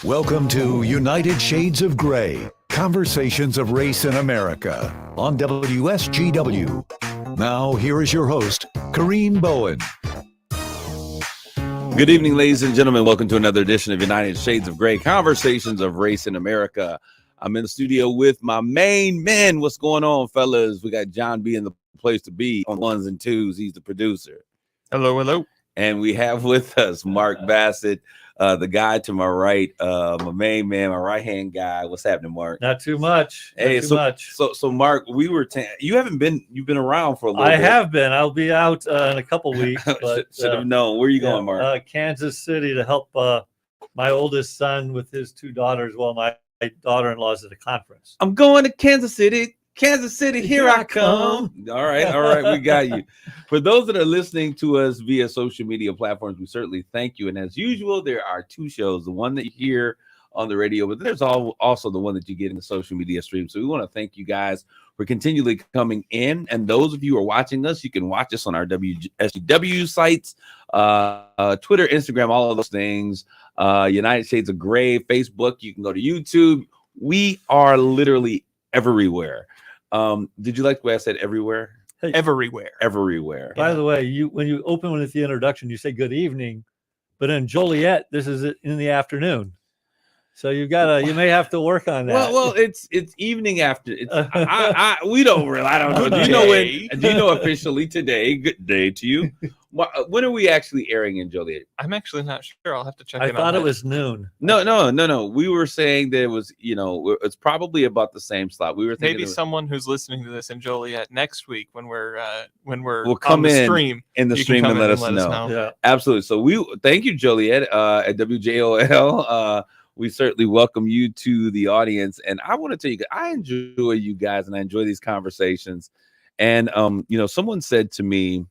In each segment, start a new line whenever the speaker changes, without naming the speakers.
Welcome to United Shades of Gray, Conversations of Race in America on WSGW. Now, here is your host, Kareem Bowen.
Good evening, ladies and gentlemen. Welcome to another edition of United Shades of Gray, Conversations of Race in America. I'm in the studio with my main men. What's going on, fellas? We got John B in the place to be on ones and twos. He's the producer.
Hello, hello.
And we have with us Mark Bassett, the guy to my right, my main man, my right-hand guy. What's happening, Mark?
Not too much.
So Mark, you've been around for a little bit.
I have been. I'll be out in a couple weeks. But,
should have known. Where are you going, Mark?
Kansas City to help my oldest son with his two daughters while my daughter-in-law's at a conference.
I'm going to Kansas City. Kansas City, here I come. All right, we got you. For those that are listening to us via social media platforms, we certainly thank you. And as usual, there are two shows, the one that you hear on the radio, but there's also the one that you get in the social media stream. So we want to thank you guys for continually coming in. And those of you who are watching us, you can watch us on our WSGW sites, Twitter, Instagram, all of those things, United Shades of Gray, Facebook. You can go to YouTube. We are literally everywhere. Did you like the way I said everywhere?
Hey,
Everywhere.
By the way, when you open with the introduction, you say good evening, but in Joliet, this is in the afternoon. So you may have to work on that.
Well, it's evening after. We don't really. I don't know. Do you know when? Do you know officially today? Good day to you. When are we actually airing in Joliet?
I'm actually not sure. I'll have to check.
I thought it was noon.
No. We were saying that it was. It's probably about the same slot. We were thinking
maybe someone who's listening to this in Joliet next week when we'll
come
on the
in
stream
in the stream and let us know.
Yeah,
absolutely. So we thank you, Joliet, at WJOL. We certainly welcome you to the audience. And I want to tell you, I enjoy you guys and I enjoy these conversations. And, someone said to me,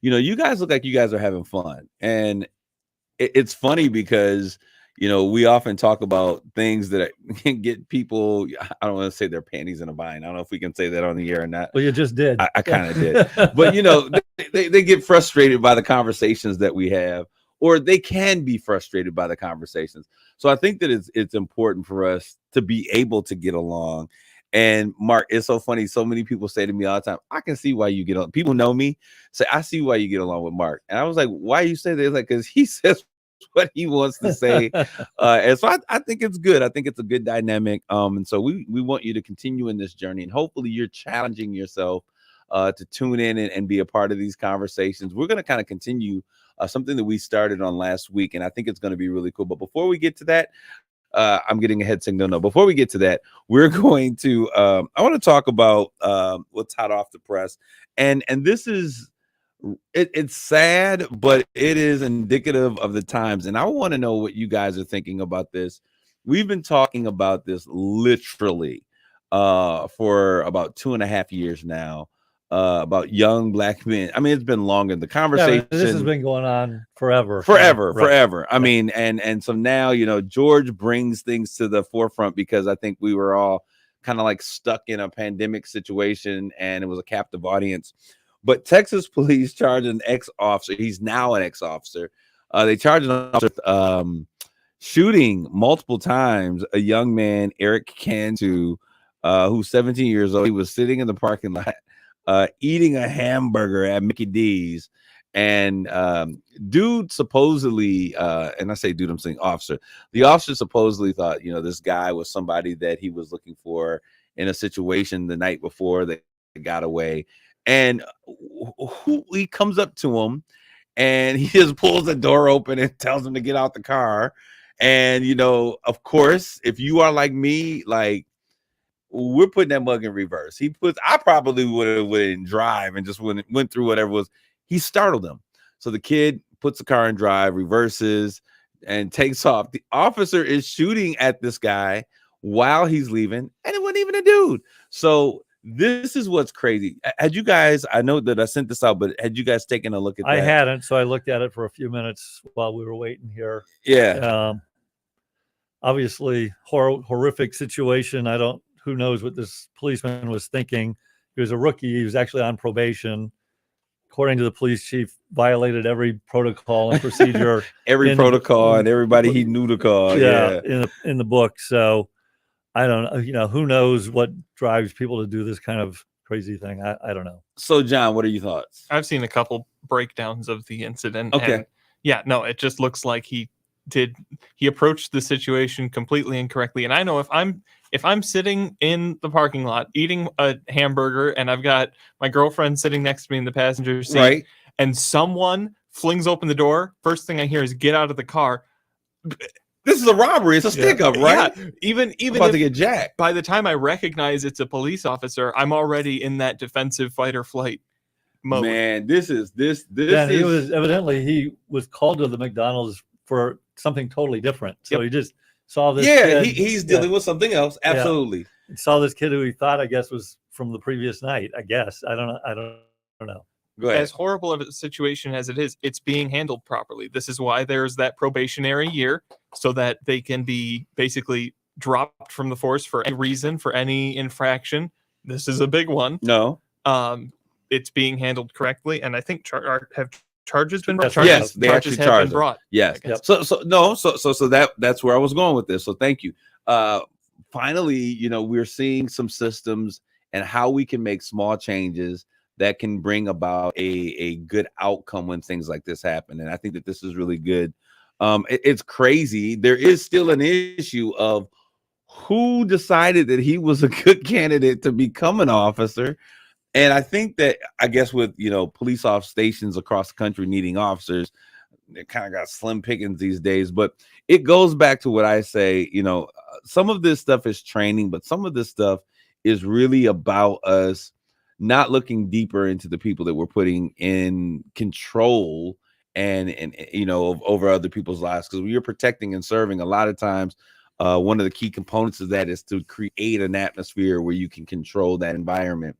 you guys look like you guys are having fun. And it's funny because, we often talk about things that can get people, I don't want to say their panties in a bind. I don't know if we can say that on the air or not.
Well, you just did.
I kind of did. But, they get frustrated by the conversations that we have. Or they can be frustrated by the conversations. So I think that it's important for us to be able to get along. And Mark, it's so funny. So many people say to me all the time, I can see why you get along. People know me, say, I see why you get along with Mark. And I was like, why you say that? It's like, because he says what he wants to say. And so I think it's good. I think it's a good dynamic. And so we want you to continue in this journey. And hopefully you're challenging yourself to tune in and be a part of these conversations. We're going to kind of continue something that we started on last week, and I think it's going to be really cool. But before we get to that, I'm getting a head signal. No, before we get to that, we're going to I want to talk about what's hot off the press, and this is it's sad, but it is indicative of the times. And I want to know what you guys are thinking about this. We've been talking about this literally for about 2.5 years now. About young black men. I mean, it's been longer. The conversation.
Yeah, this has been going on forever.
I mean, and so now, George brings things to the forefront because I think we were all kind of like stuck in a pandemic situation and it was a captive audience. But Texas police charged an ex-officer. He's now an ex-officer. They charged an officer shooting multiple times a young man, Eric Cantu, who's 17 years old. He was sitting in the parking lot. Eating a hamburger at Mickey D's, and dude supposedly, and I say dude, I'm saying officer. The officer supposedly thought, this guy was somebody that he was looking for in a situation the night before they got away, and he comes up to him, and he just pulls the door open and tells him to get out the car, and of course, if you are like me, like. We're putting that mug in reverse. I probably wouldn't drive and just went through whatever was. He startled him. So the kid puts the car in drive, reverses, and takes off. The officer is shooting at this guy while he's leaving, and it wasn't even a dude. So this is what's crazy. Had you guys, I know that I sent this out, but had you guys taken a look at that?
I hadn't, so I looked at it for a few minutes while we were waiting here.
Yeah.
Obviously, horrific situation. Who knows what this policeman was thinking. He was a rookie. He was actually on probation. according to the police chief, violated every protocol and procedure.
Every protocol and everybody he knew to call. Yeah.
in the book. So I don't know. Who knows what drives people to do this kind of crazy thing? I don't know.
So, John, what are your thoughts?
I've seen a couple breakdowns of the incident.
Okay.
And yeah, no, it just looks like he approached the situation completely incorrectly. And I know if I'm sitting in the parking lot eating a hamburger and I've got my girlfriend sitting next to me in the passenger seat,
Right.
and someone flings open the door, first thing I hear is get out of the car.
This is a robbery. It's a stick up, right?
Yeah. Even
about to get jacked.
By the time I recognize it's a police officer, I'm already in that defensive fight or flight mode.
Man, this is.
He was called to the McDonald's for something totally different. So he just saw this.
Yeah,
kid,
he's dealing with something else. Absolutely.
Yeah. Saw this kid who he thought, I guess, was from the previous night. I guess I don't know.
Go ahead.
As horrible of a situation as it is, it's being handled properly. This is why there's that probationary year, so that they can be basically dropped from the force for any reason, for any infraction. This is a big one.
No.
It's being handled correctly, and I think have charges been brought?
Yes, they
charges
actually
have
charged
been brought.
Yes.
Yep.
So that's where I was going with this. So thank you. Finally, we're seeing some systems and how we can make small changes that can bring about a good outcome when things like this happen. And I think that this is really good. It's crazy. There is still an issue of who decided that he was a good candidate to become an officer. And I think that, I guess, with, police off stations across the country needing officers, it kind of got slim pickings these days. But it goes back to what I say, some of this stuff is training, but some of this stuff is really about us not looking deeper into the people that we're putting in control and over other people's lives. Because when you're protecting and serving, a lot of times one of the key components of that is to create an atmosphere where you can control that environment.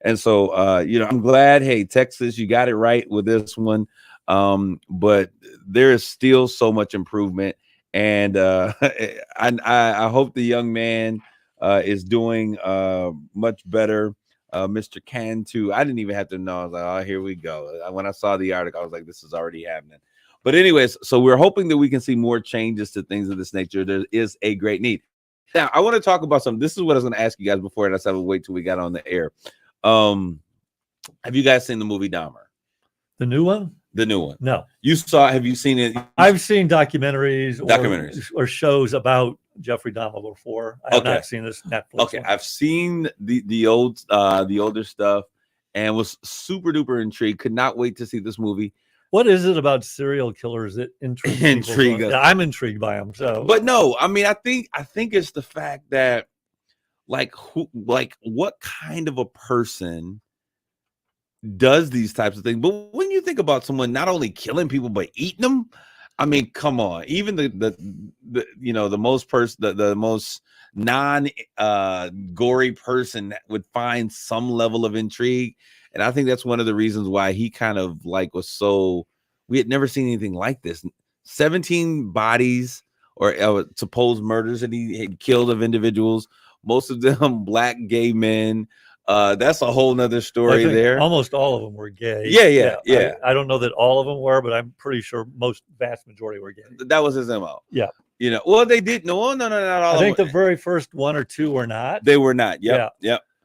And so, I'm glad, hey, Texas, you got it right with this one. But there is still so much improvement. And I hope the young man is doing much better. Mr. Cantu, I didn't even have to know. I was like, oh, here we go. When I saw the article, I was like, this is already happening. But anyways, so we're hoping that we can see more changes to things of this nature. There is a great need. Now, I want to talk about something. This is what I was going to ask you guys before, and I said, wait till we got on the air. Have you guys seen the movie Dahmer?
The new one?
The new one.
No.
Have you seen it?
I've seen documentaries or shows about Jeffrey Dahmer before. I have not seen this Netflix.
Okay, one. I've seen the older stuff and was super duper intrigued. Could not wait to see this movie.
What is it about serial killers that intrigues us? Yeah, I'm intrigued by them. So,
but no, I mean, I think it's the fact that what kind of a person does these types of things. But when you think about someone not only killing people but eating them, I mean, come on. Even the most non gory person would find some level of intrigue. And I think that's one of the reasons why he kind of was so, we had never seen anything like this. 17 bodies or supposed murders that he had killed of individuals, most of them Black gay men. That's a whole nother story there.
Almost all of them were gay.
Yeah.
I don't know that all of them were, but I'm pretty sure vast majority were gay.
That was his MO.
Yeah.
Well, they did. No, not all.
I think the very first one or two were not.
They were not. Yep.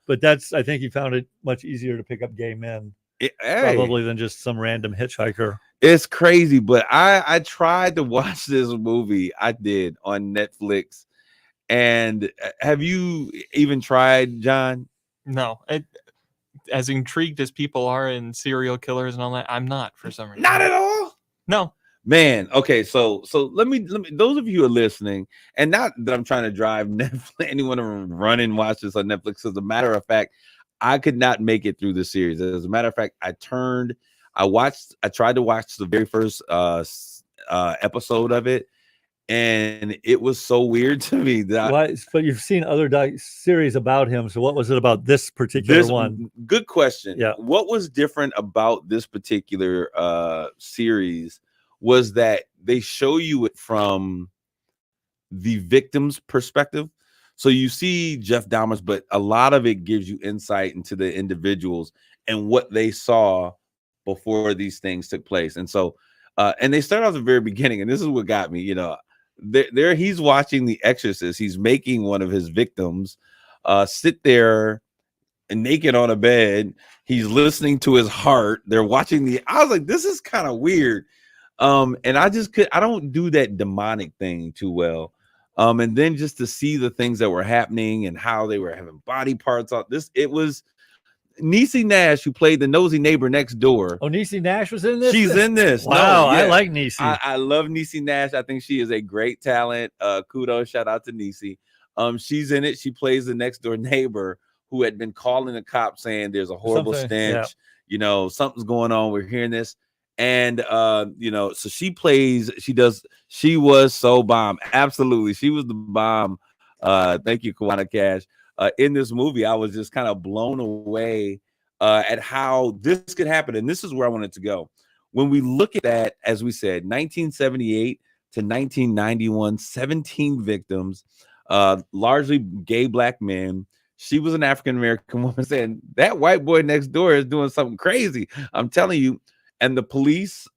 But I think he found it much easier to pick up gay men probably than just some random hitchhiker.
It's crazy, but I tried to watch this movie. I did on Netflix. And have you even tried, John?
No. As intrigued as people are in serial killers and all that, I'm not for some reason.
Not at all?
No.
Man, okay, so let me those of you who are listening, and not that I'm trying to drive Netflix, anyone to run and watch this on Netflix. As a matter of fact, I could not make it through the series. As a matter of fact, I tried to watch the very first episode of it, and it was so weird to me that
but you've seen other series about him, so what was it about this particular one?
Good question.
Yeah.
What was different about this particular series was that they show you it from the victim's perspective. So you see Jeff Dahmer's, but a lot of it gives you insight into the individuals and what they saw before these things took place. And so and they start off at the very beginning, and this is what got me, there he's watching The Exorcist. He's making one of his victims sit there and naked on a bed. He's listening to his heart. They're watching I was like, this is kind of weird. And I don't do that demonic thing too well. And then just to see the things that were happening and how they were having body parts on this, it was Niecy Nash, who played the nosy neighbor next door.
Oh, Niecy Nash was in this?
She's in this.
Wow,
No, yeah.
I like Niecy.
I love Niecy Nash. I think she is a great talent. Kudos, shout out to Niecy. She's in it. She plays the next door neighbor who had been calling the cops saying there's a horrible stench. Yeah. Something's going on. We're hearing this. And so she was so bomb. Absolutely. She was the bomb. Thank you, Kawana Cash. In this movie, I was just kind of blown away at how this could happen. And this is where I wanted to go. When we look at that, as we said, 1978 to 1991, 17 victims, largely gay black men. She was an African-American woman saying that white boy next door is doing something crazy. I'm telling you. And the police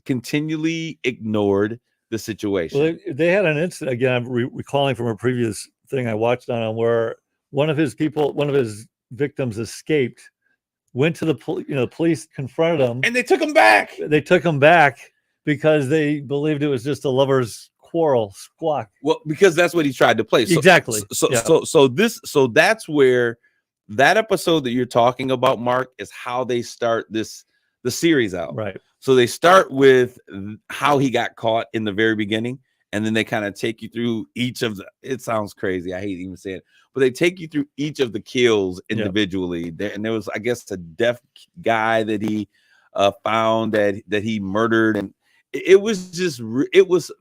continually ignored the situation.
Well, they had an incident, again, I'm recalling from a previous thing I watched on him, where one of his victims escaped, went to the police, confronted him.
And they took him back.
They took him back because they believed it was just a lover's quarrel, squawk.
Well, because that's what he tried to play.
Exactly.
So that's where that episode that you're talking about, Mark, is how they start the series out.
Right.
So they start with how he got caught in the very beginning, and then they kind of take you through each of it sounds crazy. I hate even saying it, but they take you through each of the kills individually. And there was, I guess, a deaf guy that he found that he murdered. And it was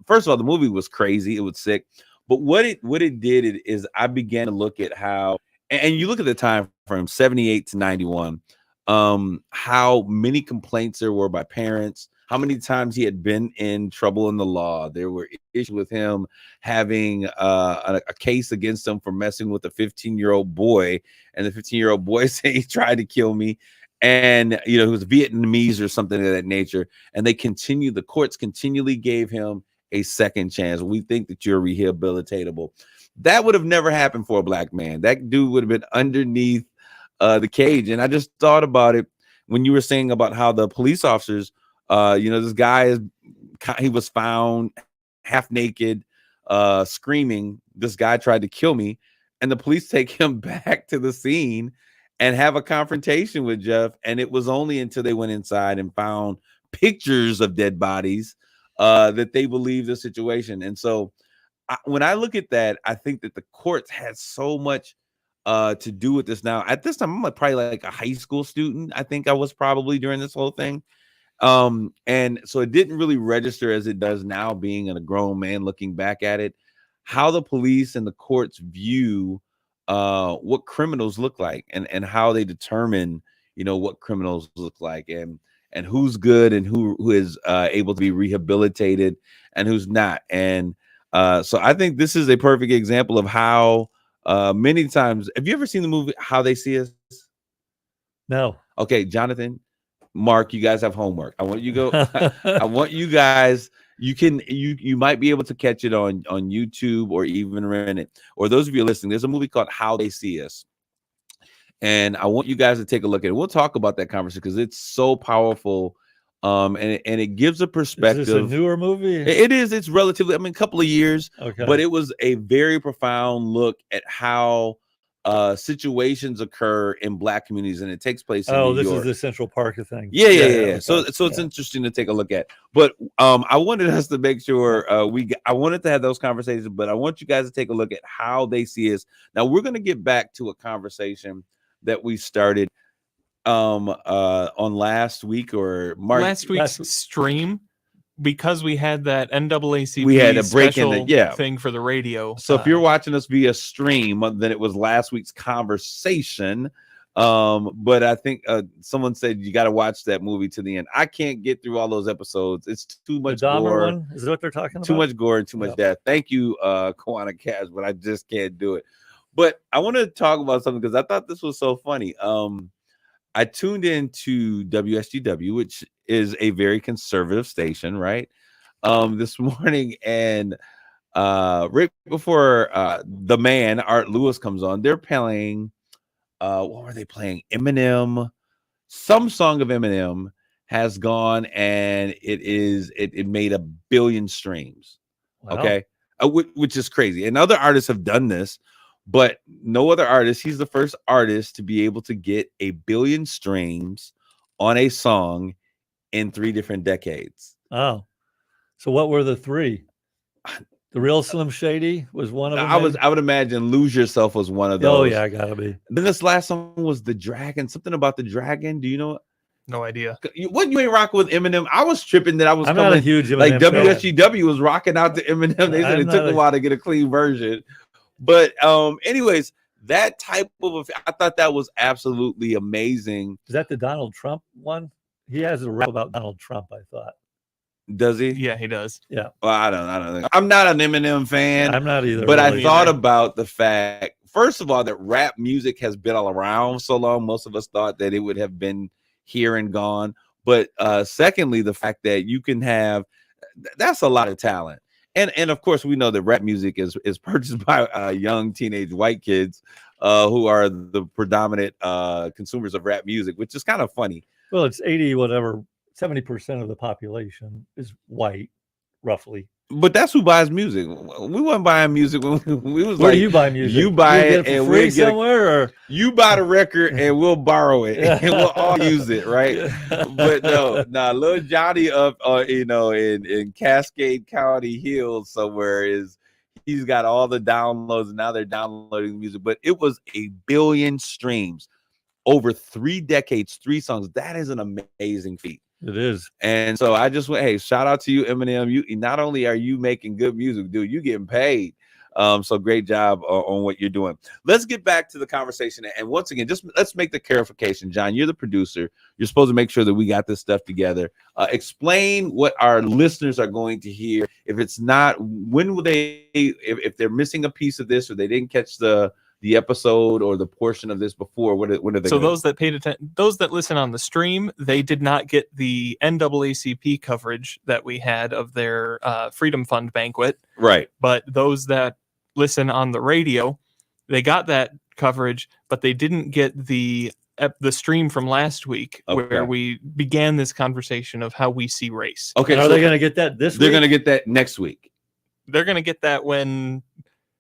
first of all, the movie was crazy. It was sick. But what it did is I began to look at how, and you look at the time frame, 78 to 91, how many complaints there were by parents, how many times he had been in trouble in the law. There were issues with him having a case against him for messing with a 15-year-old boy, and the 15-year-old boy said he tried to kill me, and he was Vietnamese or something of that nature. And the courts continually gave him a second chance. We think that you're rehabilitatable. That would have never happened for a black man. That dude would have been underneath the cage. And I just thought about it when you were saying about how the police officers, this guy he was found half naked, screaming, this guy tried to kill me. And the police take him back to the scene and have a confrontation with Jeff. And it was only until they went inside and found pictures of dead bodies that they believed the situation. And so when I look at that, I think that the courts had so much to do with this. Now, at this time, I'm probably like a high school student. I think I was probably during this whole thing. And so it didn't really register as it does now, being a grown man looking back at it, how the police and the courts view what criminals look like, and how they determine, what criminals look like, and who's good and who is able to be rehabilitated and who's not. And so I think this is a perfect example of how many times, have you ever seen the movie How They See Us?
No.
Okay, Jonathan, Mark, you guys have homework. I want you to go. I want you guys. You might be able to catch it on YouTube or even rent it. Or those of you listening, there's a movie called How They See Us, and I want you guys to take a look at it. We'll talk about that conversation because it's so powerful, and it gives a perspective.
Is this a newer movie?
It is. It's relatively, a couple of years.
Okay.
But it was a very profound look at how situations occur in black communities, and it takes place in New
this
York.
is the Central Park thing.
Yeah.
Okay.
So it's interesting to take a look at. But I wanted us to make sure I wanted to have those conversations, but I want you guys to take a look at How They See Us. Now we're going to get back to a conversation that we started on last week or March.
Last week's stream, because we had that NAACP
we had a break in the
thing for the radio.
So if you're watching us via stream, then it was last week's conversation. But I think someone said you got to watch that movie to the end. I can't get through all those episodes. It's too much gore.
One? Is that what they're talking about?
Too much gore and too much death. Thank you, Kawana Cash, but I just can't do it. But I want to talk about something because I thought this was so funny. I tuned into WSGW, which is a very conservative station, right? This morning, and right before the man Art Lewis comes on, they're playing what were they playing? Eminem, some song of Eminem has gone, and it made 1 billion streams.
Wow.
Okay, which is crazy. And other artists have done this, but no other artist. He's the first artist to be able to get 1 billion streams on a song in 3 different decades.
Oh, so what were the 3? The Real Slim Shady was one of them.
I would imagine Lose Yourself was one of those.
Oh yeah, gotta be.
Then this last song was The Dragon. Something about the dragon. Do you know?
No idea.
What, you ain't rocking with Eminem? I was tripping that I was
I'm
coming,
not a huge Eminem
like
fan.
WSGW was rocking out to Eminem. They said it took a while to get a clean version. But anyways, that type of I thought that was absolutely amazing.
Is that the Donald Trump one? He has a rap about Donald Trump, I thought.
Does he?
Yeah, he does.
Yeah.
Well, I don't think. I'm not an Eminem fan.
I'm not either.
But
really.
I thought about the fact, first of all, that rap music has been all around so long. Most of us thought that it would have been here and gone. But secondly, the fact that you can have, that's a lot of talent. And of course, we know that rap music is purchased by young teenage white kids who are the predominant consumers of rap music, which is kind of funny.
Well, it's 70% of the population is white, roughly.
But that's who buys music. We wasn't buying music when we was
Where
like,
do you buy music?
You buy it
and
we'll
get somewhere, or
you buy the record and we'll borrow it and we'll all use it, right? But no, little Johnny up, in Cascade County Hills somewhere he's got all the downloads, and now they're downloading music. But it was 1 billion streams over 3 decades, 3 songs. That is an amazing feat.
It is.
And so I just went, hey, shout out to you, Eminem. You not only are you making good music, dude, you getting paid. So great job on what you're doing. Let's get back to the conversation. And once again, just let's make the clarification. John, you're the producer. You're supposed to make sure that we got this stuff together. Explain what our listeners are going to hear. If it's not, when will they, if they're missing a piece of this or they didn't catch the episode or the portion of this before, what are they?
So those that paid attention, those that listen on the stream, they did not get the NAACP coverage that we had of their Freedom Fund banquet.
Right.
But those that listen on the radio, they got that coverage, but they didn't get the stream from last week, where we began this conversation of how we see race.
Okay.
Are they going to get that this week?
They're going to get that next week.
They're going to get that when...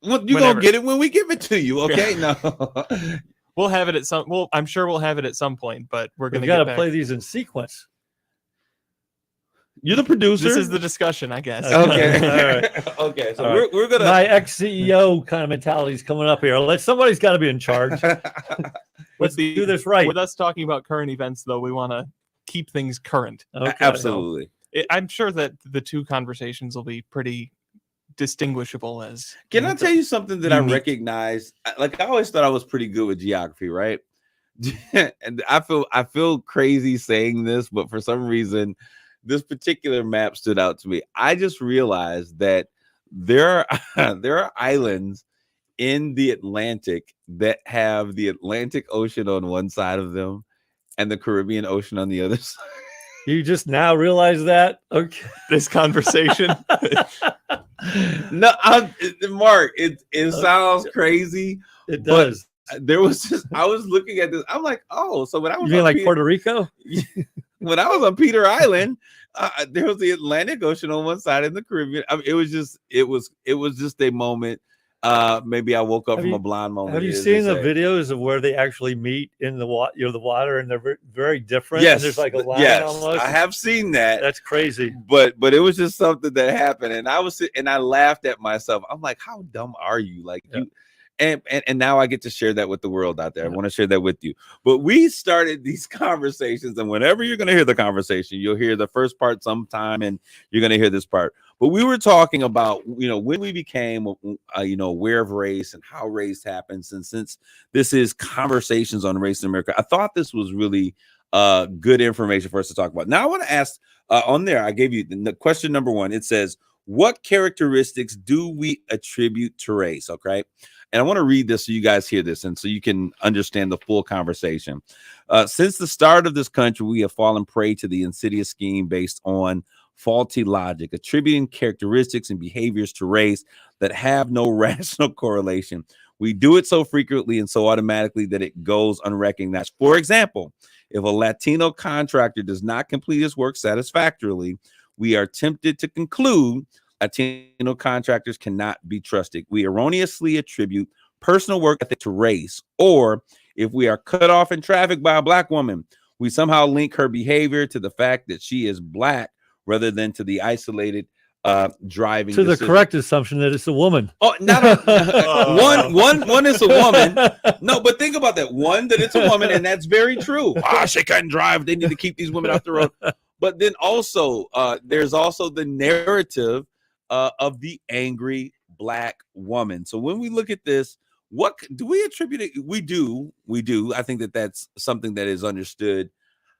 Well, you're going to get it when we give it to you, okay? No.
We'll have it at some... Well, I'm sure we'll have it at some point, but we're going to
got to play these in sequence.
You're the producer.
This is the discussion, I guess.
Okay.
All right.
Okay. So
All
we're going to...
My ex-CEO kind of mentality is coming up here. Somebody's got to be in charge. Let's do this right.
With us talking about current events, though, we want to keep things current.
Okay.
Absolutely.
I'm sure that the two conversations will be pretty distinguishable as...
Can I tell you something that
unique.
I recognize? Like, I always thought I was pretty good with geography, right? And I feel crazy saying this, but for some reason, this particular map stood out to me. I just realized that there are islands in the Atlantic that have the Atlantic Ocean on one side of them and the Caribbean Ocean on the other side.
You just now realize that? Okay.
This conversation.
No, Mark, it sounds crazy.
It does.
There was just, I was looking at this. I'm like, oh, so when I was
You mean like Puerto Rico?
When I was on Peter Island, there was the Atlantic Ocean on one side and the Caribbean. I mean, it was just a moment. Maybe I woke up from a blind moment.
Have you seen the videos of where they actually meet in the water? The water, and they're very different.
Yes,
and there's like a line almost.
I have seen that.
That's crazy.
But it was just something that happened, and I laughed at myself. I'm like, how dumb are you? Like you. And now I get to share that with the world out there. I want to share that with you. But we started these conversations, and whenever you're going to hear the conversation, you'll hear the first part sometime, and you're going to hear this part. But we were talking about, when we became, aware of race and how race happens. And since this is Conversations on Race in America, I thought this was really good information for us to talk about. Now I want to ask on there, I gave you the question number 1. It says, What characteristics do we attribute to race? Okay. And I want to read this so you guys hear this and so you can understand the full conversation. Since the start of this country, we have fallen prey to the insidious scheme based on faulty logic, attributing characteristics and behaviors to race that have no rational correlation. We do it so frequently and so automatically that it goes unrecognized. For example, if a Latino contractor does not complete his work satisfactorily, we are tempted to conclude Latino contractors cannot be trusted. We erroneously attribute personal work ethic to race. Or if we are cut off in traffic by a Black woman, we somehow link her behavior to the fact that she is Black rather than to the isolated driving
to the
decision.
correct assumption that it's a woman.
Oh, not one is a woman. No, but think about that. One, that it's a woman, and that's very true. She couldn't drive. They need to keep these women off the road. But then also, there's also the narrative of the angry Black woman. So when we look at this, what do we attribute it? We do. I think that that's something that is understood.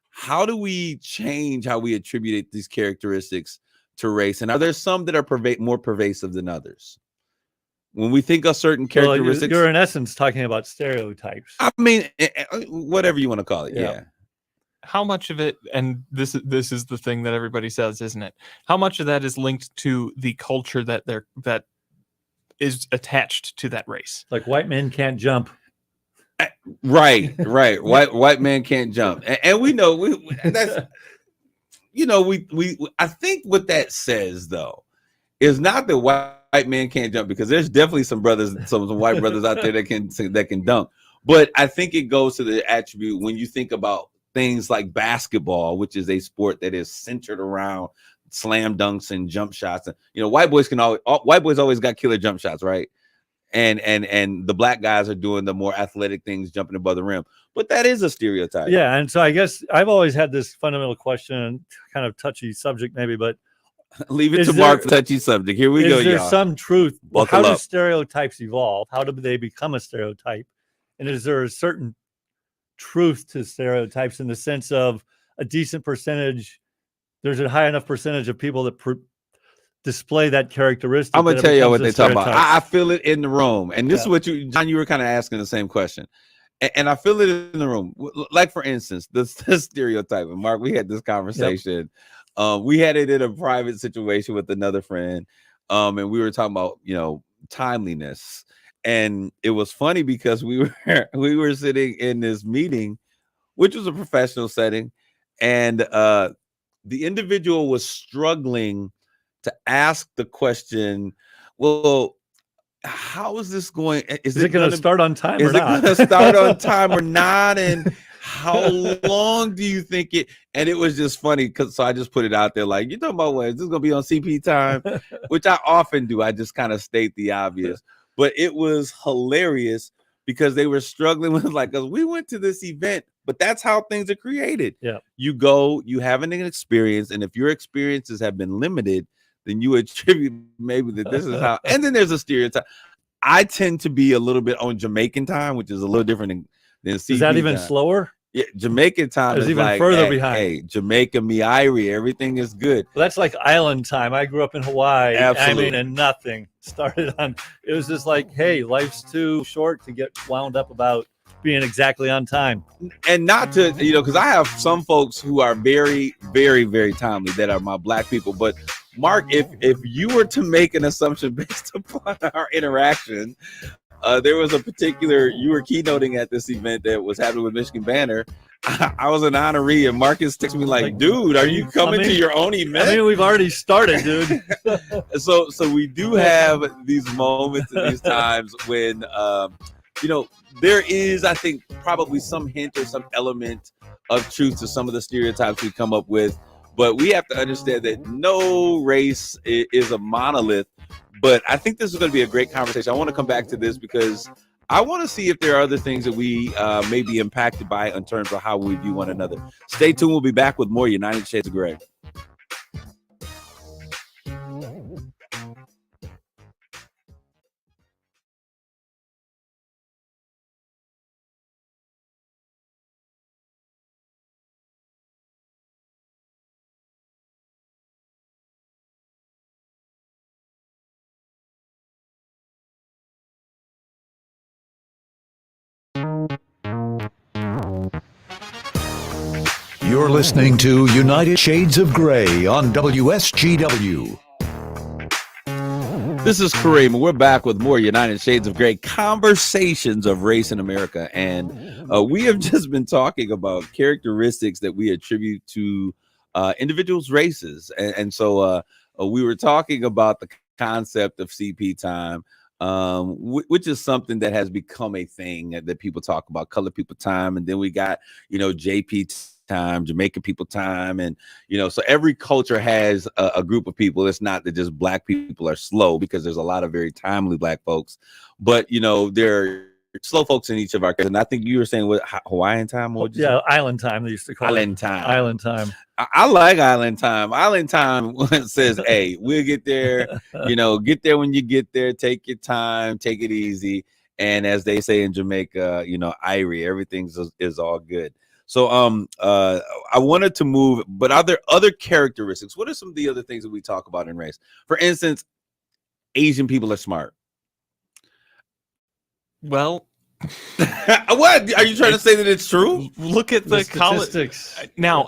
How do we change how we attribute these characteristics to race? And are there some that are more pervasive than others? When we think of certain characteristics,
you're in essence talking about stereotypes.
I mean, whatever you want to call it. Yeah.
How much of it, and this is the thing that everybody says, isn't it? How much of that is linked to the culture that is attached to that race?
Like white men can't jump.
Right. White man can't jump, and we know that's, I think what that says though is not that white man can't jump, because there's definitely some white brothers out there that can dunk, but I think it goes to the attribute when you think about things like basketball, which is a sport that is centered around slam dunks and jump shots. And white boys always got killer jump shots, right? And the Black guys are doing the more athletic things, jumping above the rim. But that is a stereotype.
Yeah, and so I guess I've always had this fundamental question, kind of touchy subject maybe, but
leave it to Mark for touchy subject. Here we go,
Is there
y'all.
some truth?
Buckle
How
up.
do stereotypes evolve? How do they become a stereotype? And is there a certain truth to stereotypes in the sense of a decent percentage? There's a high enough percentage of people that display that characteristic.
I'm gonna tell you what they talk about.
stereotype.
I feel it in the room, and this is what John, you were kind of asking the same question, and I feel it in the room. Like for instance, the stereotype. And Mark, we had this conversation. We had it in a private situation with another friend, and we were talking about timeliness, and it was funny because we were sitting in this meeting, which was a professional setting, and the individual was struggling to ask the question, well, how is this going? Is it going to
start on time or not?
Is it going to start on time or not? And how long do you think it? And it was just funny so I just put it out there like, you talking about what? Is this going to be on CP time? Which I often do. I just kind of state the obvious. But it was hilarious because they were struggling with because we went to this event, but that's how things are created.
Yeah.
You go, you have an experience, and if your experiences have been limited, then you attribute maybe that this is how, and then there's a stereotype. I tend to be a little bit on Jamaican time, which is a little different than CP
Is that even
time.
slower?
Yeah, Jamaican time is
even
like,
further behind.
Hey, Jamaica, Miari, everything is good.
Well, that's like island time. I grew up in Hawaii.
Absolutely.
I mean, and nothing started on. It was just like, hey, life's too short to get wound up about being exactly on time.
And not to, because I have some folks who are very, very, very timely that are my Black people. But Mark, if you were to make an assumption based upon our interaction, there was a particular, you were keynoting at this event that was happening with Michigan Banner. I was an honoree, and Marcus texted me like, dude, are you coming to your own event?
I mean, we've already started, dude.
So we do have these moments and these times when, there is, I think, probably some hint or some element of truth to some of the stereotypes we come up with. But we have to understand that no race is a monolith. But I think this is going to be a great conversation. I want to come back to this because I want to see if there are other things that we may be impacted by in terms of how we view one another. Stay tuned. We'll be back with more United Shades of Gray.
You're listening to United Shades of Grey on WSGW.
This is Kareem. We're back with more United Shades of Grey conversations of race in America. And we have just been talking about characteristics that we attribute to individuals' races. And so we were talking about the concept of CP time, which is something that has become a thing that people talk about, colored people time. And then we got, JP time, Jamaican people time, and so every culture has a group of people. It's not that just black people are slow, because there's a lot of very timely black folks, but there are slow folks in each of our. And I think you were saying what, Hawaiian time, or
island time, they used to call
island time.
Island time.
I like island time. Island time says, "Hey, we'll get there. Get there when you get there. Take your time. Take it easy." And as they say in Jamaica, Irie, everything is all good. So I wanted to move, but are there other characteristics? What are some of the other things that we talk about in race? For instance, Asian people are smart.
Well,
what are you trying to say, that it's true?
Look at the
statistics.
Now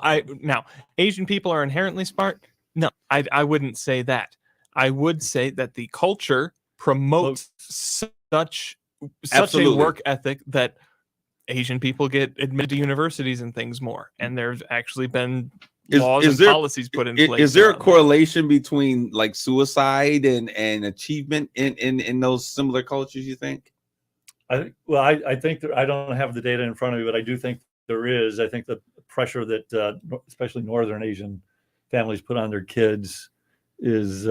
Asian people are inherently smart. No, I wouldn't say that. I would say that the culture promotes such a work ethic that Asian people get admitted to universities and things more, and there's actually been laws and policies put in place.
Is there a correlation between like suicide and achievement in those similar cultures, you think?
I think that I don't have the data in front of me, but I do think there is. I think the pressure that especially Northern Asian families put on their kids is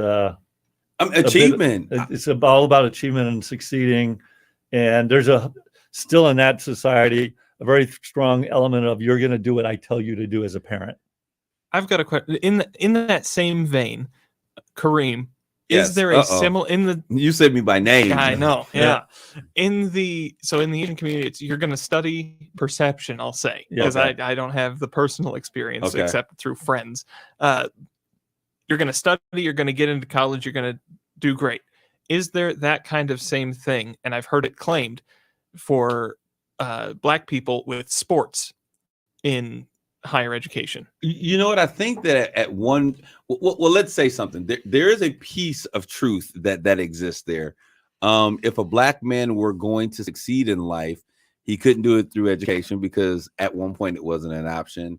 achievement.
It's all about achievement and succeeding, and there's still in that society a very strong element of you're going to do what I tell you to do as a parent.
I've got a question in that same vein, Kareem.
Yes.
Is there a similar
You said me by name.
Yeah, I know. Yeah. In the Asian community, you're going to study perception, I'll say, because I don't have the personal experience except through friends. You're going to study, you're going to get into college, you're going to do great. Is there that kind of same thing? And I've heard it claimed for black people with sports in higher education.
You know what? I think that at one, well, let's say something. There is a piece of truth that exists there. If a black man were going to succeed in life, he couldn't do it through education, because at one point it wasn't an option.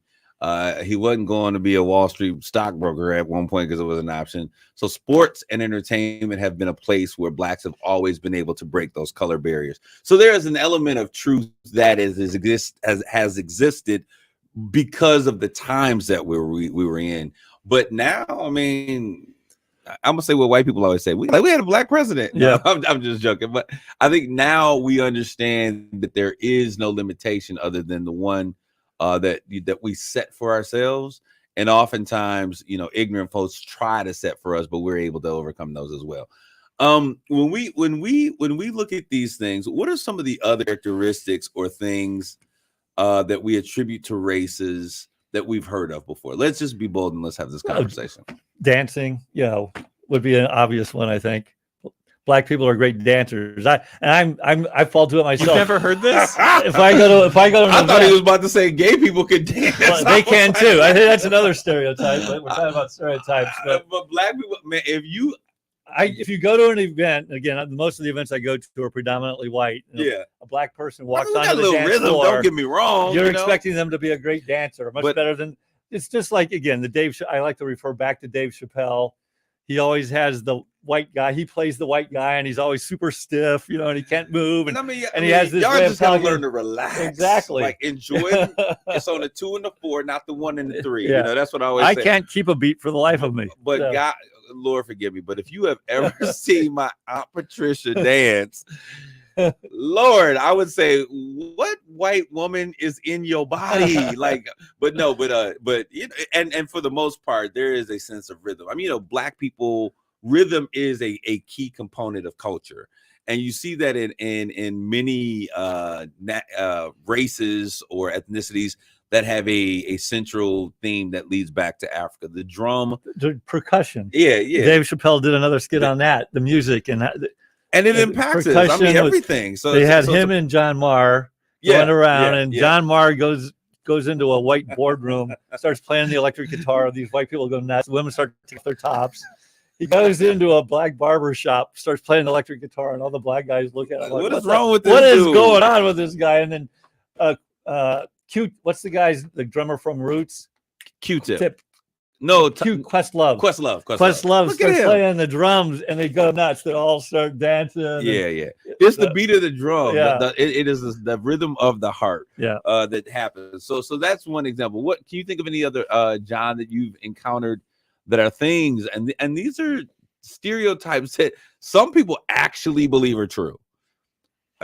He wasn't going to be a Wall Street stockbroker at one point because it was an option. So sports and entertainment have been a place where blacks have always been able to break those color barriers. So there is an element of truth that has existed because of the times that we were in. But now, I mean, I'm gonna say what white people always say: we had a black president.
Yeah,
I'm just joking, but I think now we understand that there is no limitation other than the one that we set for ourselves. And oftentimes, ignorant folks try to set for us, but we're able to overcome those as well. When we look at these things, what are some of the other characteristics or things that we attribute to races that we've heard of before? Let's just be bold and let's have this conversation.
Dancing, would be an obvious one. I think black people are great dancers. I fall to it myself.
You've never heard this?
if I go to,
I thought he was about to say gay people could dance.
Well, they can too. I think that's another stereotype. But we're talking about stereotypes.
But black people, man, if you
go to an event, again, most of the events I go to are predominantly white. A black person walks onto the dance
rhythm,
floor.
Don't get me wrong.
You're expecting them to be a great dancer, better than. It's just like, again, I like to refer back to Dave Chappelle. He always has the white guy. He plays the white guy, and he's always super stiff, and he can't move. And he has this.
Y'all just gotta learn to relax.
Exactly.
Like enjoy. It's on the 2 and the 4, not the 1 and the 3. That's what I always say.
I can't keep a beat for the life of me.
But God, Lord forgive me, but if you have ever seen my Aunt Patricia dance, Lord, I would say, what white woman is in your body? And for the most part, there is a sense of rhythm. I mean, black people, rhythm is a key component of culture. And you see that in many races or ethnicities that have a central theme that leads back to Africa. The drum,
the percussion.
Yeah.
Dave Chappelle did another skit on that, the music and
it impacts us. I mean, everything. So
they had him and John Marr going around, and John Marr goes goes into a white boardroom, starts playing the electric guitar. These white people go nuts. Women start to take their tops. He goes into a black barber shop, starts playing the electric guitar, and all the black guys look at him like,
what is wrong with this
What is
dude?
going on with this guy? And then what's the drummer from Roots?
Q-Tip. No,
Questlove.
Questlove
Starts playing the drums, and they go nuts. They all start dancing.
Yeah. It's the beat of the drum.
Yeah.
It is the rhythm of the heart.
Yeah.
That happens. So that's one example. What can you think of any other John that you've encountered that are things and these are stereotypes that some people actually believe are true?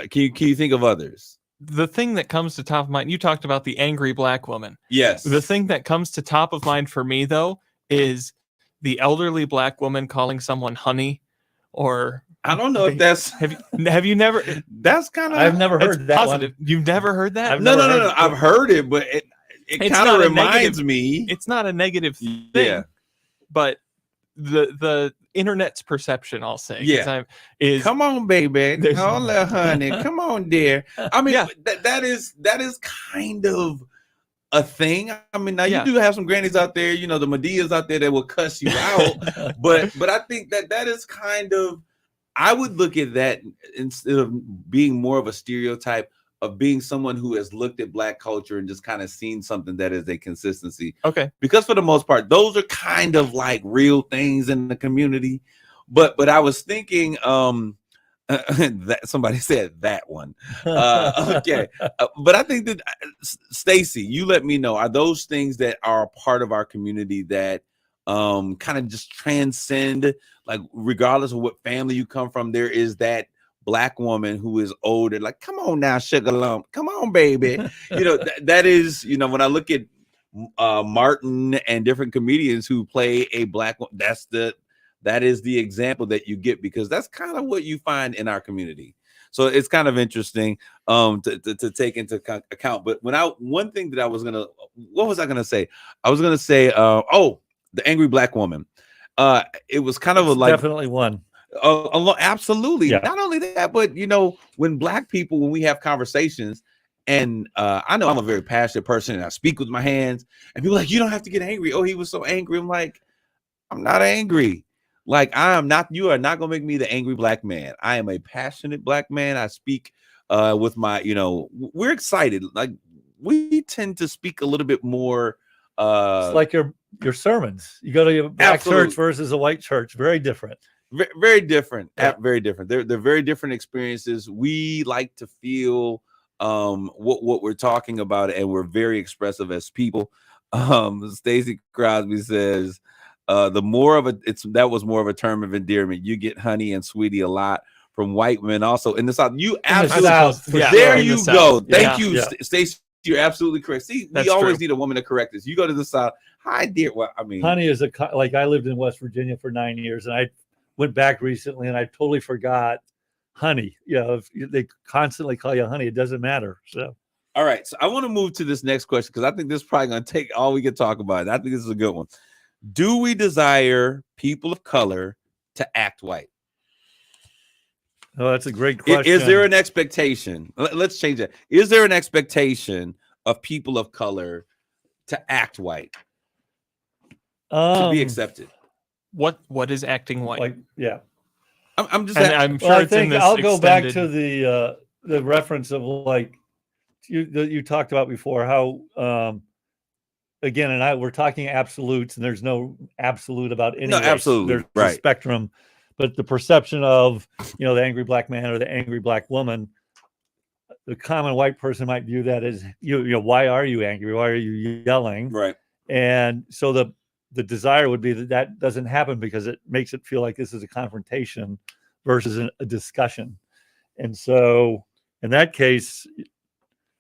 Can you think of others?
The thing that comes to top of mind, you talked about the angry black woman.
Yes.
The thing that comes to top of mind for me, though, is the elderly black woman calling someone honey, or
I don't know if that's
have you never?
That's kind of
I've never heard that
positive.
one.
You've never heard that?
No. I've heard it, but it kind of reminds me.
It's not a negative thing.
Yeah.
But the internet's perception, I'll say, is
come on, baby, call her honey, come on, dear. I mean, that is kind of a thing. I mean, now you do have some grannies out there, you know, the Medeas out there that will cuss you out, but I think that is kind of, I would look at that instead of being more of a stereotype of being someone who has looked at black culture and just kind of seen something that is a consistency.
Okay.
Because for the most part, those are kind of like real things in the community. But I was thinking that somebody said that one. Okay. But I think that Stacy, you let me know, are those things that are a part of our community that kind of just transcend, like regardless of what family you come from, there is that black woman who is older, like, come on now, sugar lump, come on, baby. You know, that is, you know, when I look at Martin and different comedians who play a black woman, that is the example that you get, because that's kind of what you find in our community. So it's kind of interesting to take into account. But one thing that I was gonna, what was I gonna say? I was gonna say, the angry black woman. It was kind of
definitely one.
Absolutely. Yeah. Not only that, but you know, when black people, when we have conversations, and I know I'm a very passionate person and I speak with my hands, and people are like, you don't have to get angry. Oh, he was so angry. I'm like, I'm not angry. Like, I am not, you are not gonna make me the angry black man. I am a passionate black man. I speak with my, you know, we're excited. Like, we tend to speak a little bit more.
It's like your sermons. You go to a black church versus a white church. Very different.
Very different.
Yeah.
Very different. They're very different experiences. We like to feel what we're talking about, and we're very expressive as people. Stacey Crosby says, that was more of a term of endearment. You get honey and sweetie a lot from white men also in the South. You absolutely there you go. Thank you, Stacey. You're absolutely correct. See, we always need a woman to correct us. You go to the South. Hi, dear. Well, I mean,
honey is like, I lived in West Virginia for 9 years, and I went back recently, and I totally forgot honey. You know, if they constantly call you honey, it doesn't matter. So,
all right. So I want to move to this next question, because I think this is probably going to take all we can talk about. I think this is a good one. Do we desire people of color to act white?
Oh, that's a great question.
Is there an expectation? Let's change that. Is there an expectation of people of color to act white, to be accepted?
What is acting white?
Like, yeah,
I'm just.
I'm sure it's in this.
I'll go back to the reference of, like, you talked about before, how again, and we're talking absolutes, and there's no absolute about any.
No,
race.
absolutely,
There's a spectrum, but the perception of, you know, the angry black man or the angry black woman, the common white person might view that as, you know, why are you angry? Why are you yelling?
Right.
And so the desire would be that doesn't happen, because it makes it feel like this is a confrontation versus a discussion. And so in that case,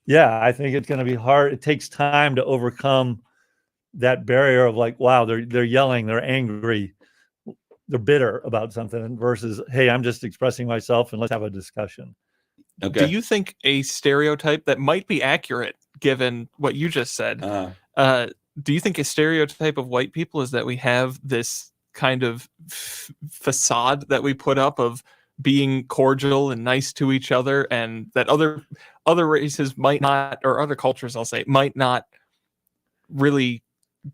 yeah, I think it's going to be hard. It takes time to overcome that barrier of, like, wow, they're yelling, they're angry, they're bitter about something, versus, hey, I'm just expressing myself and let's have a discussion.
Okay.
Do you think a stereotype that might be accurate, given what you just said, do you think a stereotype of white people is that we have this kind of facade that we put up of being cordial and nice to each other, and that other races might not, or other cultures, I'll say, might not really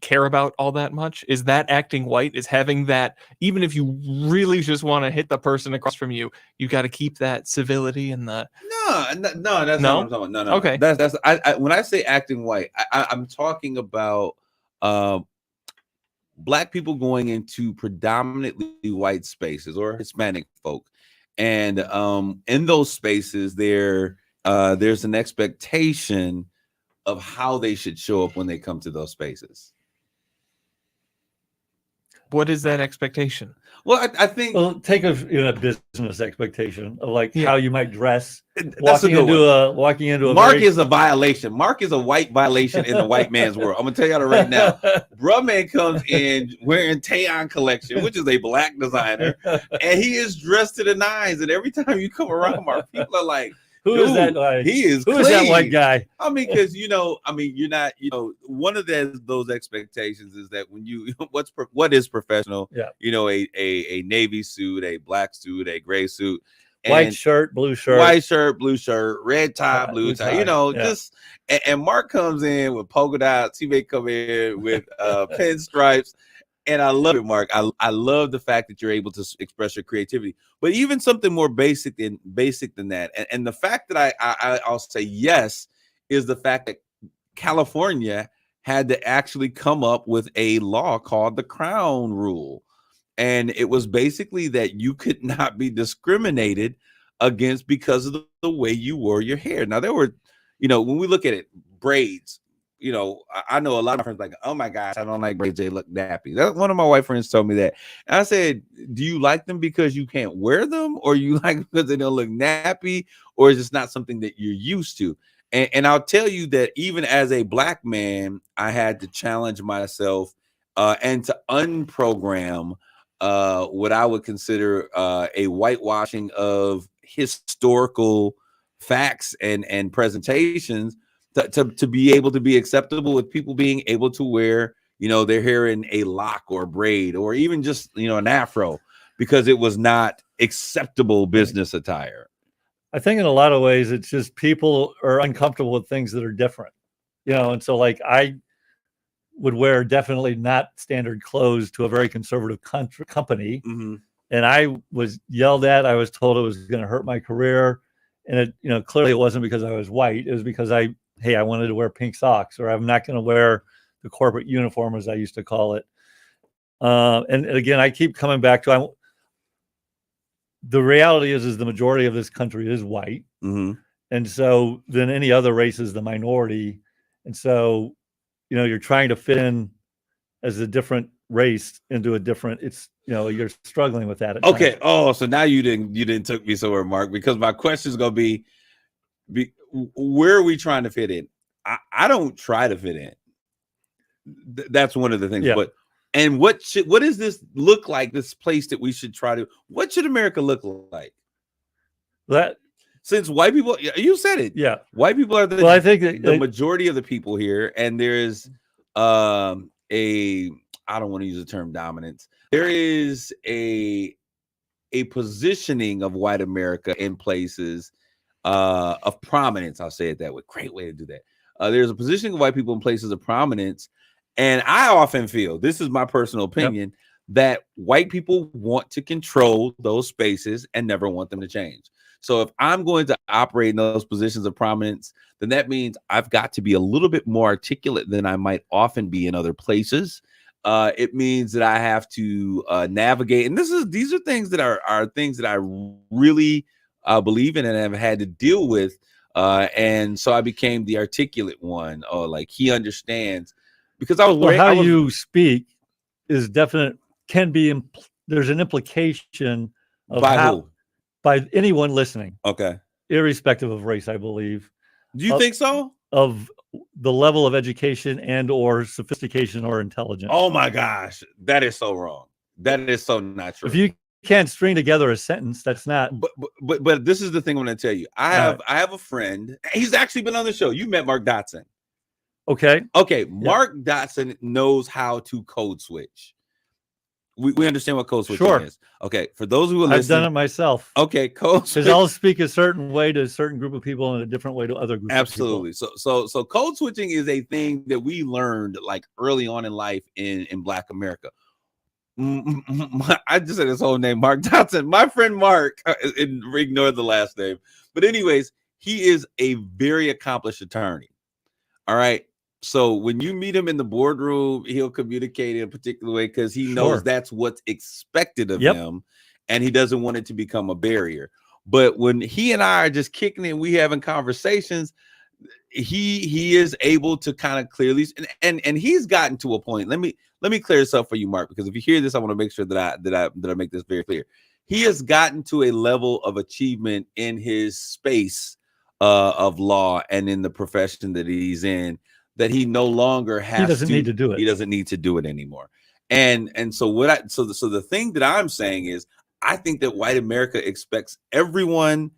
care about all that much? Is that acting white? Is having that, even if you really just want to hit the person across from you, you got to keep that civility and the
no, that's not what I'm talking about. No.
Okay.
That's I when I say acting white, I'm talking about Black people going into predominantly white spaces or Hispanic folk, and in those spaces there's an expectation of how they should show up when they come to those spaces.
What is that expectation?
Well, I think,
Well, take a business expectation of like how you might dress.
That's a good one.
Walking into a
Mark is a violation. Mark is a white violation in the white man's world. I'm gonna tell y'all that right now. Bruh man comes in wearing Taeyon Collection, which is a Black designer, and he is dressed to the nines. And every time you come around, Mark, people are like,
Who is that?
He is.
Who is that white guy?
I mean, because you're not. One of those expectations is that when you what is professional?
Yeah.
A navy suit, a black suit, a gray suit,
white shirt, blue shirt,
red tie, blue tie. Just and Mark comes in with polka dots. He may come in with pinstripes. And I love it, Mark. I love the fact that you're able to express your creativity, but even something more basic than that. And the fact that I'll say yes is the fact that California had to actually come up with a law called the Crown Rule. And it was basically that you could not be discriminated against because of the way you wore your hair. Now there were, when we look at it, braids, I know a lot of my friends like, oh my gosh, I don't like braids. They look nappy. One of my white friends told me that. And I said, do you like them because you can't wear them, or you like them because they don't look nappy, or is this not something that you're used to? And I'll tell you that even as a Black man, I had to challenge myself and to unprogram what I would consider a whitewashing of historical facts and presentations to be able to be acceptable with people being able to wear, their hair in a lock or braid, or even just, an afro, because it was not acceptable business attire.
I think in a lot of ways, it's just people are uncomfortable with things that are different, and so like I would wear definitely not standard clothes to a very conservative company.
Mm-hmm.
And I was yelled at. I was told it was going to hurt my career. And it, clearly it wasn't because I was white. It was because I wanted to wear pink socks, or I'm not going to wear the corporate uniform, as I used to call it. And again, I keep coming back to, the reality is the majority of this country is white.
Mm-hmm.
And so then any other race is the minority. And so, you're trying to fit in as a different race into a different, you're struggling with that.
Okay. Times. Oh, so now you didn't took me somewhere, Mark, because my question is going to be where are we trying to fit in? I don't try to fit in. That's one of the things.
Yeah.
And what does this look like? This place that we should try to. What should America look like? Since white people, you said it.
Yeah,
white people are
I think
the majority of the people here, and there's I don't want to use the term dominance. There is a positioning of white America in places of prominence. I'll say it that way. Great way to do that. There's a positioning of white people in places of prominence, and I often feel, this is my personal opinion, that white people want to control those spaces and never want them to change. So if I'm going to operate in those positions of prominence, then that means I've got to be a little bit more articulate than I might often be in other places. It means that I have to navigate, and these are things that are things that I really believe in and have had to deal with. And so I became the articulate one, or like he understands, because
you speak is definite, can be there's an implication of by anyone listening.
Okay.
Irrespective of race, I believe.
Do you think so?
Of the level of education and or sophistication or intelligence.
Oh my gosh, that is so wrong. That is so not true.
If you can't string together a sentence, that's not.
But this is the thing I'm going to tell you. I have a friend. He's actually been on the show. You met Mark Dotson.
Okay.
Mark Dotson knows how to code switch. we understand what code switching
Sure.
is. Okay, for those who are
I've
listening,
done it myself.
okay, code
Because
switch.
I'll speak a certain way to a certain group of people and a different way to other groups
Absolutely.
of people.
So code switching is a thing that we learned like early on in life in Black America. I just said his whole name, Mark Johnson. My friend Mark, ignore the last name. But anyways, he is a very accomplished attorney. All right. So when you meet him in the boardroom, he'll communicate in a particular way because he knows that's what's expected of him, and he doesn't want it to become a barrier. But when he and I are just kicking it, we having conversations, he is able to kind of clearly and he's gotten to a point. Let me clear this up for you, Mark, because if you hear this, I want to make sure that I make this very clear. He has gotten to a level of achievement in his space of law and in the profession that he's in that he no longer has.
He doesn't need to do it.
He doesn't need to do it anymore. And so the thing that I'm saying is, I think that white America expects everyone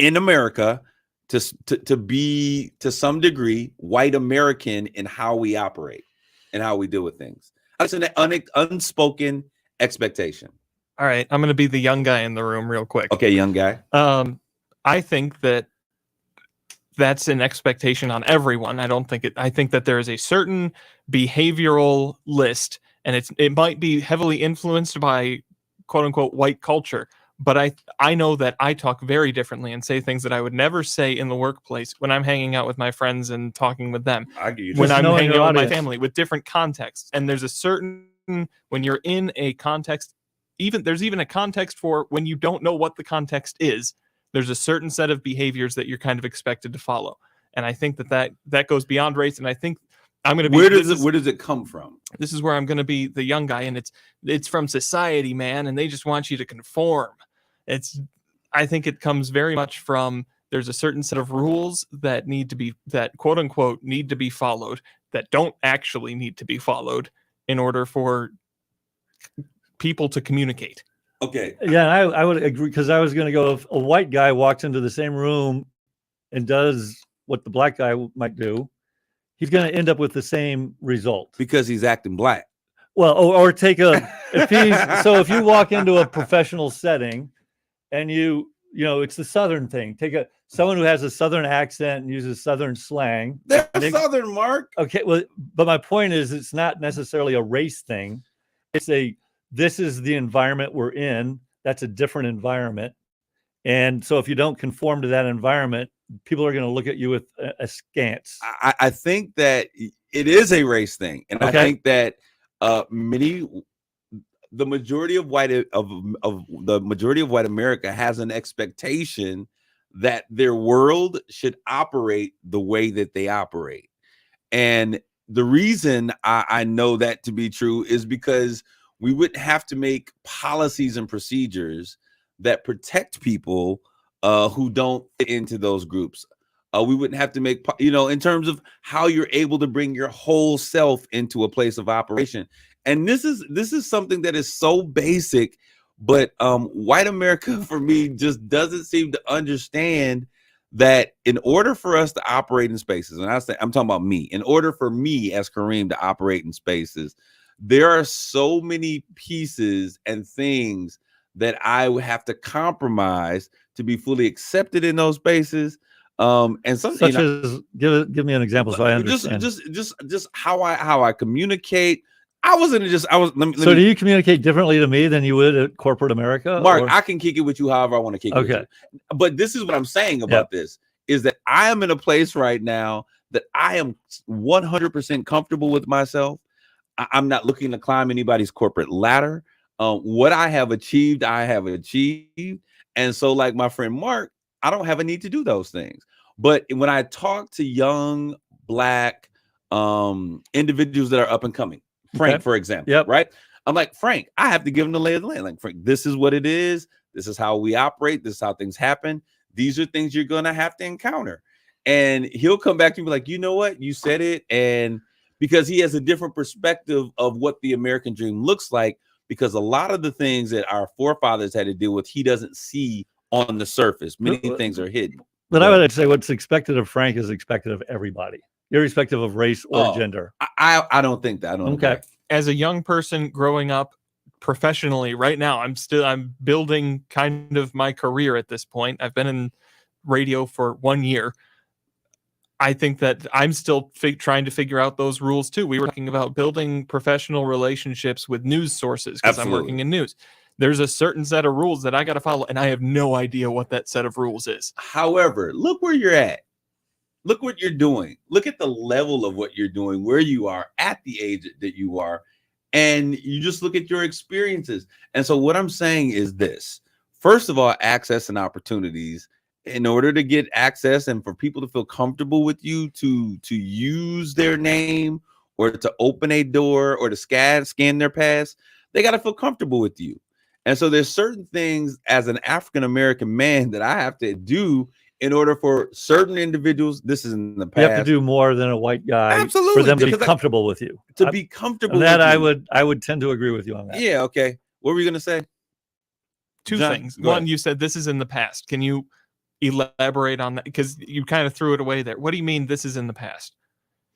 in America to be to some degree white American in how we operate and how we deal with things. That's an unspoken expectation.
All right, I'm going to be the young guy in the room real quick.
Okay, young guy.
I think that's an expectation on everyone. I think that there is a certain behavioral list, and it might be heavily influenced by quote unquote white culture. But I know that I talk very differently and say things that I would never say in the workplace when I'm hanging out with my friends and talking with them. When I'm hanging out with my family with different contexts. And there's a certain, when you're in a context, there's even a context for when you don't know what the context is. There's a certain set of behaviors that you're kind of expected to follow. And I think that goes beyond race. And I think I'm going to be.
Where does it come from?
This is where I'm going to be the young guy, and it's from society, man, and they just want you to conform. I think it comes very much from there's a certain set of rules that quote unquote need to be followed that don't actually need to be followed in order for people to communicate.
Okay.
Yeah, I would agree, because I was going to go, if a white guy walks into the same room and does what the black guy might do, he's going to end up with the same result
Because he's acting black.
Well, or take if you walk into a professional setting and you know, it's the Southern thing. Take someone who has a Southern accent and uses Southern slang.
They're Southern, Mark.
Okay, well, but my point is, it's not necessarily a race thing. This is the environment we're in. That's a different environment. And so if you don't conform to that environment, people are going to look at you with askance.
I think that it is a race thing. And I think that the majority of white America has an expectation that their world should operate the way that they operate. And the reason I know that to be true is because we wouldn't have to make policies and procedures that protect people who don't fit into those groups. We wouldn't have to make, in terms of how you're able to bring your whole self into a place of operation. And this is something that is so basic, but white America, for me, just doesn't seem to understand that in order for us to operate in spaces, and I'm talking about me, in order for me as Kareem to operate in spaces, there are so many pieces and things that I would have to compromise to be fully accepted in those spaces. And some,
such as give me an example so I understand.
Just how I communicate. So
do you communicate differently to me than you would at corporate America?
Mark, I can kick it with you however I want to kick it with you. But this is what I'm saying about this, is that I am in a place right now that I am 100% comfortable with myself. I'm not looking to climb anybody's corporate ladder. What I have achieved. And so, like my friend Mark, I don't have a need to do those things. But when I talk to young Black individuals that are up and coming, Frank, for example, right? I'm like, Frank, I have to give him the lay of the land. Like, Frank, this is what it is. This is how we operate. This is how things happen. These are things you're going to have to encounter. And he'll come back to me and be like, you know what? You said it. And because he has a different perspective of what the American dream looks like, because a lot of the things that our forefathers had to deal with, he doesn't see on the surface. Many things are hidden.
But I would say what's expected of Frank is expected of everybody, irrespective of race or gender.
I don't think that.
as a young person growing up professionally right now, I'm building kind of my career at this point. I've been in radio for 1 year. I think that I'm still trying to figure out those rules too. We were talking about building professional relationships with news sources because I'm working in news. There's a certain set of rules that I got to follow, and I have no idea what that set of rules is.
However, look where you're at. Look what you're doing. Look at the level of what you're doing, where you are at the age that you are. And you just look at your experiences. And so what I'm saying is this. First of all, access and opportunities. In order to get access and for people to feel comfortable with you to use their name or to open a door or to scan their pass, they got to feel comfortable with you. And so there's certain things as an African-American man that I have to do in order for certain individuals. This is in the past.
You have to do more than a white guy
Absolutely,
for them to be comfortable with you.
To be comfortable
that
with
I would tend to agree with you on that.
Yeah, okay. What were you going to say?
Two
John,
things.
go
One,
ahead.
you said this is in the past. Can you elaborate on that? Because you kind of threw it away there. What do you mean this is in the past?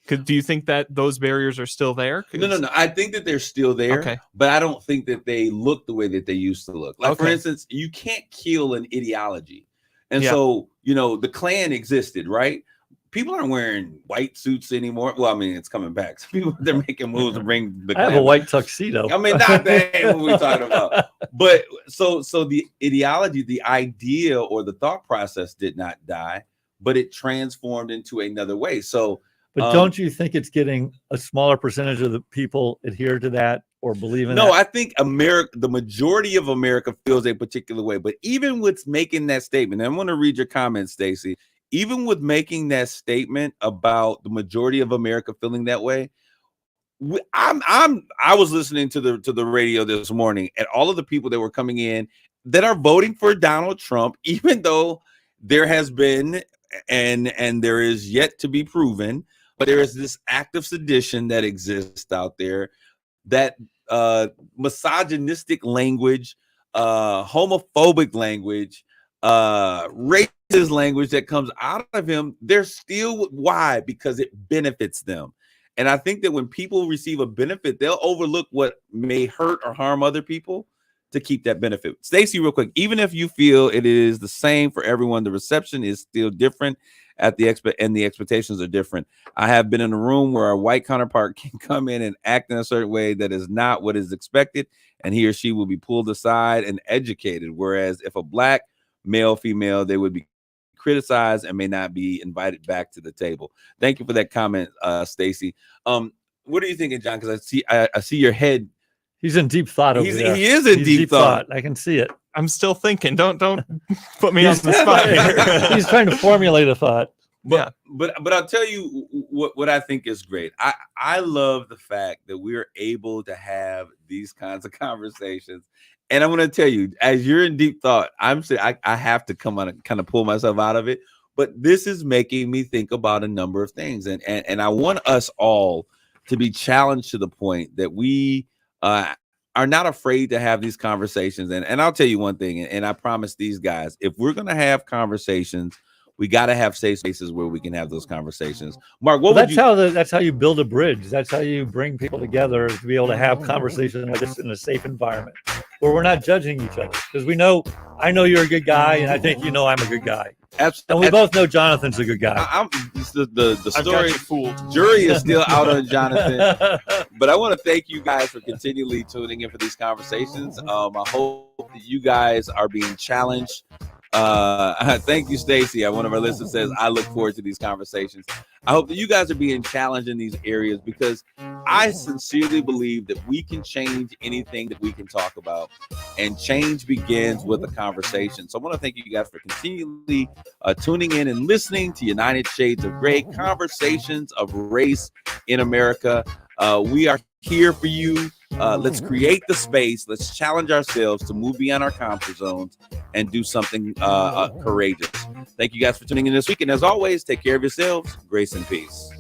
Do you think that those barriers are still there?
No. I think that they're still there,
Okay.
but I don't think that they look the way that they used to look. Like, for
Okay.
instance, you can't kill an ideology. And
Yeah.
so, the Klan existed, right? People aren't wearing white suits anymore. Well, I mean, it's coming back. So people, they're making moves to bring the
I have
Klan
a white tuxedo.
I mean, not that ain't what we're talking about. But so the ideology, the idea or the thought process did not die, but it transformed into another way. So
But don't you think it's getting a smaller percentage of the people adhere to that or believe in that?
no, I think the majority of America feels a particular way. But even with making that statement, and I want to read your comments, Stacey. Even with making that statement about the majority of America feeling that way, I was listening to the radio this morning, and all of the people that were coming in that are voting for Donald Trump, even though there has been and there is yet to be proven, but there is this act of sedition that exists out there, that misogynistic language, homophobic language, racist language that comes out of him. They're still, why? Because it benefits them. And I think that when people receive a benefit, they'll overlook what may hurt or harm other people to keep that benefit. Stacey, real quick, even if you feel it is the same for everyone, the reception is still different and the expectations are different. I have been in a room where a white counterpart can come in and act in a certain way that is not what is expected, and he or she will be pulled aside and educated. Whereas if a black male, female, they would be criticized and may not be invited back to the table. Thank you for that comment, Stacey. What are you thinking, John? Because I see your head.
He's in deep thought over there.
He is in deep thought.
I can see it.
I'm still thinking. Don't put me on the spot here.
He's trying to formulate a thought.
But I'll tell you what I think is great. I love the fact that we're able to have these kinds of conversations. And I'm going to tell you, as you're in deep thought, I'm saying I have to come on and kind of pull myself out of it. But this is making me think about a number of things. And I want us all to be challenged to the point that we are not afraid to have these conversations. And I'll tell you one thing, and I promise these guys, if we're going to have conversations, we got to have safe spaces where we can have those conversations. Mark,
that's how you build a bridge. That's how you bring people together, to be able to have conversations like this in a safe environment where we're not judging each other. Because I know you're a good guy, and I think you know I'm a good guy.
Absolutely.
And we both know Jonathan's a good guy.
The story
fooled.
Jury is still out on Jonathan. But I want to thank you guys for continually tuning in for these conversations. I hope that you guys are being challenged. Thank you, Stacey. One of our listeners says, I look forward to these conversations. I hope that you guys are being challenged in these areas, because I sincerely believe that we can change anything that we can talk about, and change begins with a conversation. So I want to thank you guys for continually tuning in and listening to United Shades of Gray, conversations of race in America. We are here for you. Let's create the space. Let's challenge ourselves to move beyond our comfort zones and do something courageous. Thank you guys for tuning in this week. And as always, take care of yourselves. Grace and peace.